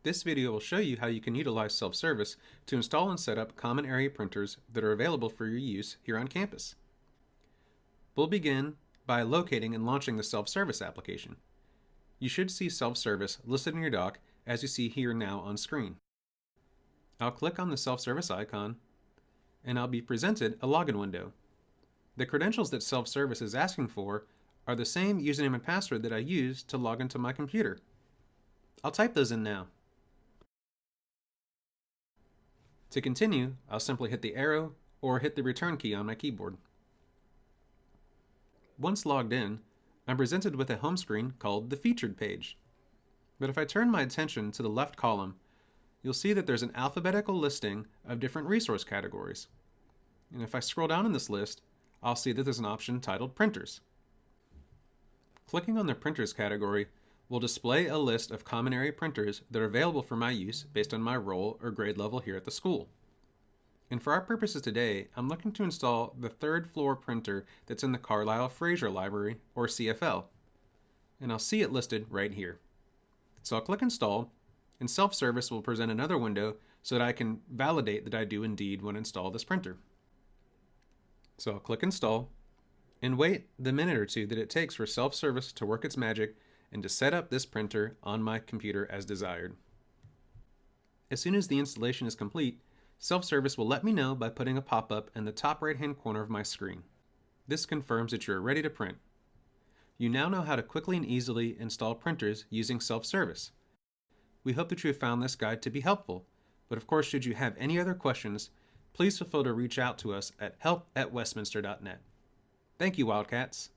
This video will show you how you can utilize self-service to install and set up common area printers that are available for your use here on campus. We'll begin by locating and launching the self-service application. You should see self-service listed in your dock as you see here now on screen. I'll click on the self-service icon and I'll be presented a login window. The credentials that self-service is asking for are the same username and password that I used to log into my computer. I'll type those in now. To continue, I'll simply hit the arrow or hit the return key on my keyboard. Once logged in, I'm presented with a home screen called the Featured page. But if I turn my attention to the left column, you'll see that there's an alphabetical listing of different resource categories. And if I scroll down in this list, I'll see that there's an option titled Printers. Clicking on the Printers category will display a list of common area printers that are available for my use based on my role or grade level here at the school. And for our purposes today, I'm looking to install the third floor printer that's in the Carlisle Fraser Library, or CFL. And I'll see it listed right here. So I'll click Install, and self-service will present another window so that I can validate that I do indeed want to install this printer. So I'll click Install, and wait the minute or two that it takes for self-service to work its magic and to set up this printer on my computer as desired. As soon as the installation is complete, self-service will let me know by putting a pop-up in the top right-hand corner of my screen. This confirms that you're ready to print. You now know how to quickly and easily install printers using self-service. We hope that you have found this guide to be helpful, but of course, should you have any other questions, please feel free to reach out to us at help@westminster.net. Thank you, Wildcats.